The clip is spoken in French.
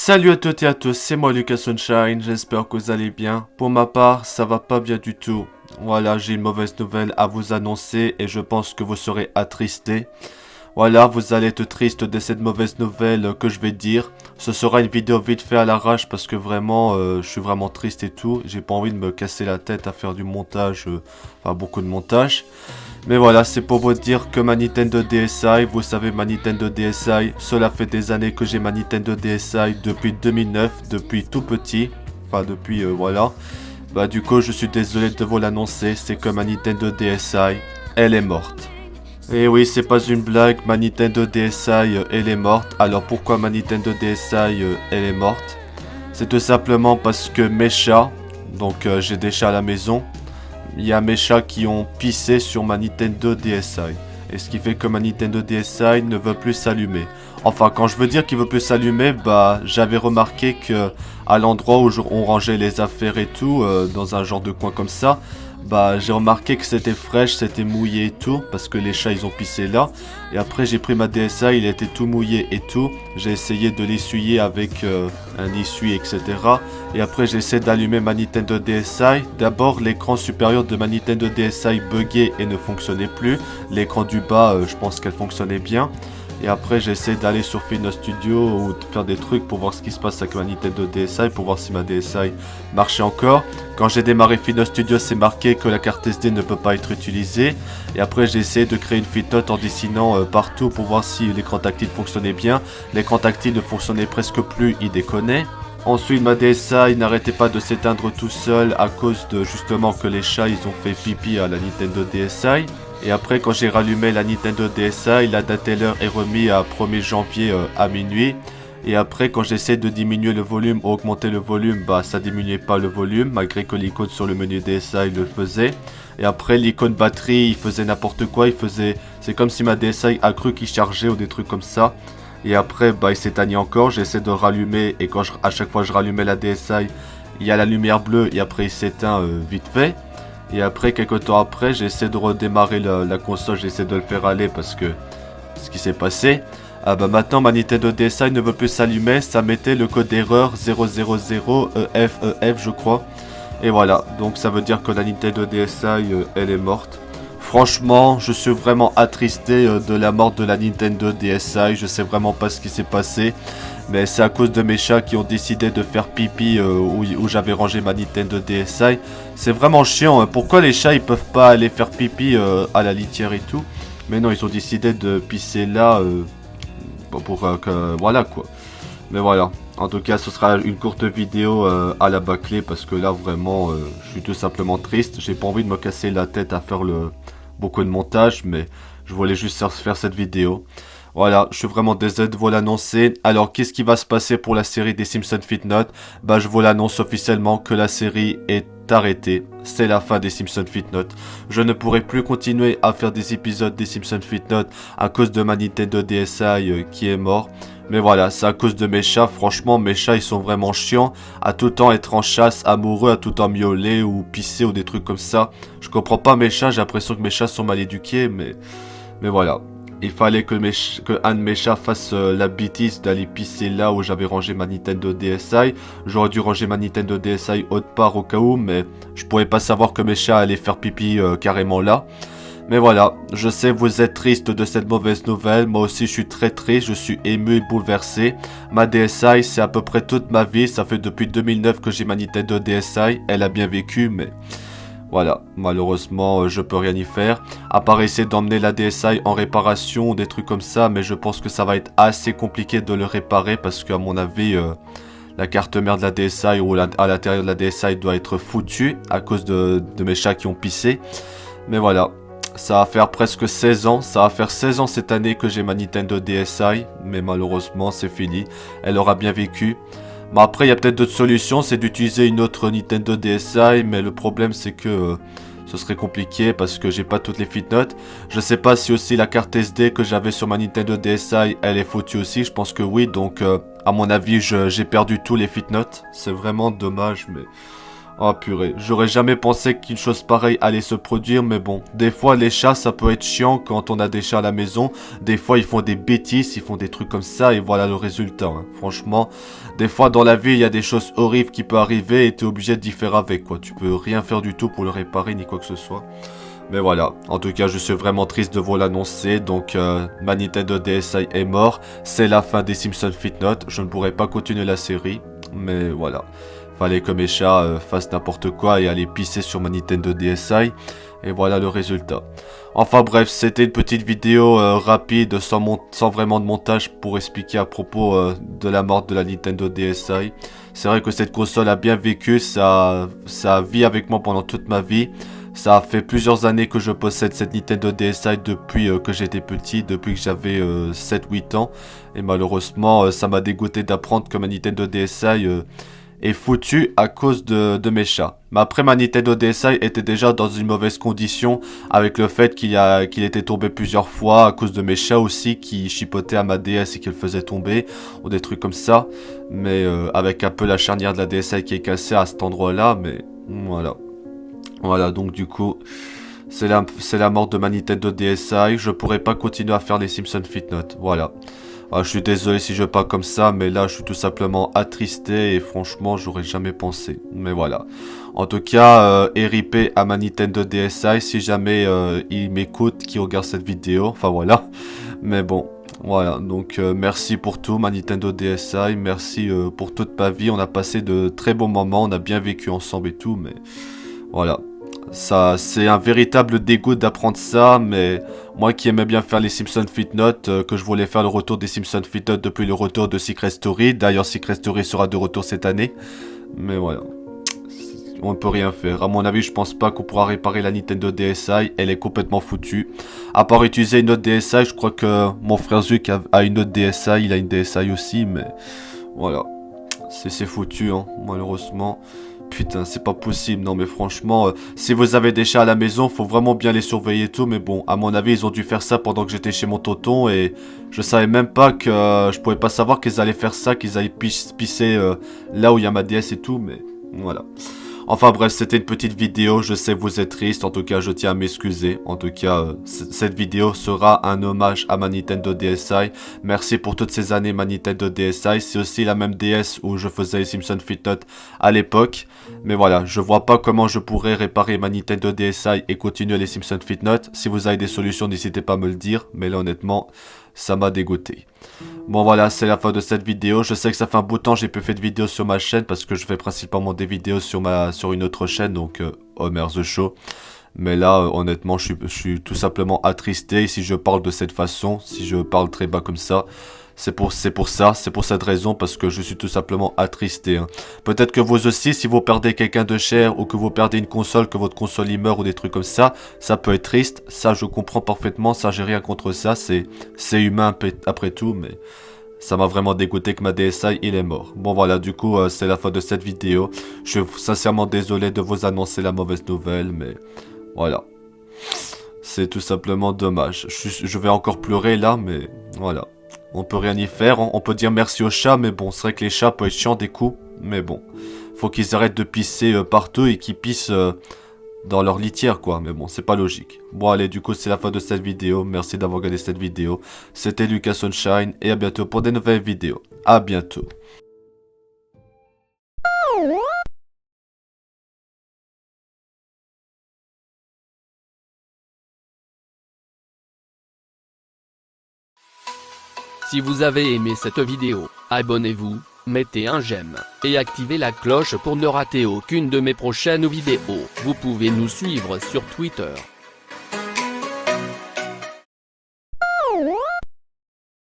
Salut à toutes et à tous, c'est moi Lucas Sunshine, j'espère que vous allez bien. Pour ma part, ça va pas bien du tout. Voilà, j'ai une mauvaise nouvelle à vous annoncer et je pense que vous serez attristés. Voilà, vous allez être triste de cette mauvaise nouvelle que je vais dire. Ce sera une vidéo vite fait à l'arrache parce que vraiment, je suis vraiment triste et tout. J'ai pas envie de me casser la tête à faire du montage, enfin beaucoup de montage. Mais voilà, c'est pour vous dire que ma Nintendo DSi, vous savez ma Nintendo DSi, cela fait des années que j'ai ma Nintendo DSi depuis 2009, depuis tout petit. Enfin depuis, voilà. Bah du coup, je suis désolé de vous l'annoncer, c'est que ma Nintendo DSi, elle est morte. Et oui, c'est pas une blague, ma Nintendo DSi, elle est morte. Alors pourquoi ma Nintendo DSi, elle est morte? C'est tout simplement parce que mes chats, donc j'ai des chats à la maison, il y a mes chats qui ont pissé sur ma Nintendo DSi. Et ce qui fait que ma Nintendo DSi ne veut plus s'allumer. Enfin, quand je veux dire qu'il veut plus s'allumer, bah j'avais remarqué que à l'endroit où on rangeait les affaires et tout, dans un genre de coin comme ça, bah j'ai remarqué que c'était fraîche, c'était mouillé et tout, parce que les chats ils ont pissé là. Et après j'ai pris ma DSi, il était tout mouillé et tout. J'ai essayé de l'essuyer avec un essuie, etc. Et après j'ai essayé d'allumer ma Nintendo DSi. D'abord l'écran supérieur de ma Nintendo DSi buguait et ne fonctionnait plus. L'écran du bas, je pense qu'elle fonctionnait bien. Et après j'essaie d'aller sur Fitness Studio ou de faire des trucs pour voir ce qui se passe avec ma Nintendo DSi, pour voir si ma DSi marchait encore. Quand j'ai démarré Fitness Studio, c'est marqué que la carte SD ne peut pas être utilisée. Et après j'ai essayé de créer une Fitnote en dessinant partout pour voir si l'écran tactile fonctionnait bien. L'écran tactile ne fonctionnait presque plus, il déconnait. Ensuite ma DSi n'arrêtait pas de s'éteindre tout seul à cause de justement que les chats ils ont fait pipi à la Nintendo DSi. Et après quand j'ai rallumé la Nintendo DSi, la date et l'heure est remis à 1er janvier à minuit. Et après quand j'essaie de diminuer le volume ou augmenter le volume, bah ça diminuait pas le volume malgré que l'icône sur le menu DSi le faisait. Et après l'icône batterie il faisait n'importe quoi, c'est comme si ma DSi a cru qu'il chargeait ou des trucs comme ça. Et après bah il s'éteignait encore, j'essaie de rallumer et quand à chaque fois je rallumais la DSi, il y a la lumière bleue et après il s'éteint vite fait. Et après, quelques temps après, j'essaie de redémarrer la console, j'essaie de le faire aller parce que ce qui s'est passé. Ah bah maintenant, ma Nintendo DSi ne veut plus s'allumer, ça mettait le code d'erreur 000EFEF je crois. Et voilà, donc ça veut dire que la Nintendo DSi, elle est morte. Franchement, je suis vraiment attristé de la mort de la Nintendo DSi, je sais vraiment pas ce qui s'est passé. Mais c'est à cause de mes chats qui ont décidé de faire pipi où j'avais rangé ma Nintendo DSi. C'est vraiment chiant, hein. Pourquoi les chats ils peuvent pas aller faire pipi à la litière et tout? Mais non, ils ont décidé de pisser là pour que... Voilà quoi. Mais voilà, en tout cas ce sera une courte vidéo à la bâclée parce que là vraiment je suis tout simplement triste. J'ai pas envie de me casser la tête à faire beaucoup de montage, mais je voulais juste faire cette vidéo. Voilà, je suis vraiment désolé de vous l'annoncer. Alors, qu'est-ce qui va se passer pour la série des Simpsons Fitnote? Bah, je vous l'annonce officiellement que la série est arrêtée. C'est la fin des Simpsons Fitnote. Je ne pourrai plus continuer à faire des épisodes des Simpsons Fitnote à cause de ma Nintendo DSi qui est mort. Mais voilà, c'est à cause de mes chats. Franchement, mes chats, ils sont vraiment chiants. À tout temps être en chasse, amoureux, à tout temps miauler ou pisser ou des trucs comme ça. Je comprends pas mes chats. J'ai l'impression que mes chats sont mal éduqués, mais voilà. Il fallait que un de mes chats fasse la bêtise d'aller pisser là où j'avais rangé ma Nintendo DSi. J'aurais dû ranger ma Nintendo DSi autre part au cas où, mais je pouvais pas savoir que mes chats allaient faire pipi carrément là. Mais voilà, je sais vous êtes triste de cette mauvaise nouvelle, moi aussi je suis très triste, je suis ému et bouleversé. Ma DSi c'est à peu près toute ma vie, ça fait depuis 2009 que j'ai ma Nintendo DSi, elle a bien vécu mais... Voilà, malheureusement, je peux rien y faire. À part essayer d'emmener la DSi en réparation ou des trucs comme ça, mais je pense que ça va être assez compliqué de le réparer parce qu'à mon avis, la carte mère de la DSi ou à l'intérieur de la DSi doit être foutue à cause de mes chats qui ont pissé. Mais voilà, ça va faire presque 16 ans, ça va faire 16 ans cette année que j'ai ma Nintendo DSi, mais malheureusement, c'est fini. Elle aura bien vécu. Bon après il y a peut-être d'autres solutions, c'est d'utiliser une autre Nintendo DSi, mais le problème c'est que ce serait compliqué parce que j'ai pas toutes les Fitnote. Je sais pas si aussi la carte SD que j'avais sur ma Nintendo DSi, elle est foutue aussi, je pense que oui, donc à mon avis j'ai perdu tous les Fitnote. C'est vraiment dommage, mais Oh purée, j'aurais jamais pensé qu'une chose pareille allait se produire, mais bon. Des fois, les chats, ça peut être chiant quand on a des chats à la maison. Des fois, ils font des bêtises, ils font des trucs comme ça, et voilà le résultat. Hein. Franchement, des fois, dans la vie, il y a des choses horribles qui peuvent arriver, et t'es obligé d'y faire avec, quoi. Tu peux rien faire du tout pour le réparer, ni quoi que ce soit. Mais voilà, en tout cas, je suis vraiment triste de vous l'annoncer. Donc, ma Nintendo DSi est mort. C'est la fin des Simpsons Fitnote. Je ne pourrai pas continuer la série, mais voilà. Fallait que mes chats fassent n'importe quoi et aller pisser sur ma Nintendo DSi. Et voilà le résultat. Enfin bref, c'était une petite vidéo rapide, sans vraiment de montage pour expliquer à propos de la mort de la Nintendo DSi. C'est vrai que cette console a bien vécu, ça vit avec moi pendant toute ma vie. Ça a fait plusieurs années que je possède cette Nintendo DSi depuis que j'étais petit, depuis que j'avais 7-8 ans. Et malheureusement, ça m'a dégoûté d'apprendre que ma Nintendo DSi... est foutu à cause de mes chats. Mais après, ma Nintendo DSi était déjà dans une mauvaise condition avec le fait qu'il était tombé plusieurs fois à cause de mes chats aussi qui chipotaient à ma DS et qui le faisaient tomber ou des trucs comme ça. Mais avec un peu la charnière de la DSi qui est cassée à cet endroit-là, mais voilà. Voilà, donc du coup, c'est la mort de ma Nintendo DSi. Je pourrais pas continuer à faire les Simpsons Fitnote. Voilà. Ah, je suis désolé si je parle comme ça, mais là je suis tout simplement attristé et franchement j'aurais jamais pensé. Mais voilà. En tout cas, RIP à ma Nintendo DSi si jamais il m'écoute, qui regarde cette vidéo. Enfin voilà. Mais bon, voilà. Donc merci pour tout ma Nintendo DSi. Merci pour toute ma vie. On a passé de très bons moments. On a bien vécu ensemble et tout. Mais voilà. Ça, c'est un véritable dégoût d'apprendre ça, mais moi qui aimais bien faire les Simpsons Fitnote, que je voulais faire le retour des Simpsons Fitnote depuis le retour de Secret Story. D'ailleurs, Secret Story sera de retour cette année. Mais voilà. On ne peut rien faire. À mon avis, je pense pas qu'on pourra réparer la Nintendo DSi. Elle est complètement foutue. À part utiliser une autre DSi, je crois que mon frère Zuc a une autre DSi. Il a une DSi aussi, mais voilà. C'est foutu, hein, malheureusement. Putain, c'est pas possible. Non, mais franchement, si vous avez des chats à la maison, faut vraiment bien les surveiller et tout. Mais bon, à mon avis, ils ont dû faire ça pendant que j'étais chez mon tonton. Et je savais même pas que... je pouvais pas savoir qu'ils allaient faire ça, qu'ils allaient pisser là où il y a ma DS et tout. Mais voilà. Enfin bref, c'était une petite vidéo, je sais que vous êtes triste, en tout cas je tiens à m'excuser. En tout cas, cette vidéo sera un hommage à ma Nintendo DSi. Merci pour toutes ces années ma Nintendo DSi. C'est aussi la même DS où je faisais les Simpsons Fitnote à l'époque. Mais voilà, je vois pas comment je pourrais réparer ma Nintendo DSi et continuer les Simpsons Fitnote. Si vous avez des solutions, n'hésitez pas à me le dire. Mais là honnêtement, ça m'a dégoûté. Bon voilà, c'est la fin de cette vidéo. Je sais que ça fait un bout de temps que j'ai peu fait de vidéos sur ma chaîne parce que je fais principalement des vidéos sur une autre chaîne, donc Homer The Show. Mais là, honnêtement, je suis tout simplement attristé. Si je parle de cette façon, si je parle très bas comme ça, c'est pour cette raison, parce que je suis tout simplement attristé. Hein. Peut-être que vous aussi, si vous perdez quelqu'un de cher ou que vous perdez une console, que votre console y meurt ou des trucs comme ça peut être triste. Ça, je comprends parfaitement, ça, j'ai rien contre ça. C'est humain après tout, mais ça m'a vraiment dégoûté que ma DSi, il est mort. Bon voilà, du coup, c'est la fin de cette vidéo. Je suis sincèrement désolé de vous annoncer la mauvaise nouvelle, mais voilà. C'est tout simplement dommage. Je vais encore pleurer là, mais voilà. On peut rien y faire, on peut dire merci aux chats, mais bon, c'est vrai que les chats peuvent être chiants des coups, mais bon. Faut qu'ils arrêtent de pisser partout et qu'ils pissent dans leur litière, quoi, mais bon, c'est pas logique. Bon, allez, du coup, c'est la fin de cette vidéo, merci d'avoir regardé cette vidéo. C'était Lucas Sunshine, et à bientôt pour des nouvelles vidéos. À bientôt. Si vous avez aimé cette vidéo, abonnez-vous, mettez un j'aime, et activez la cloche pour ne rater aucune de mes prochaines vidéos. Vous pouvez nous suivre sur Twitter,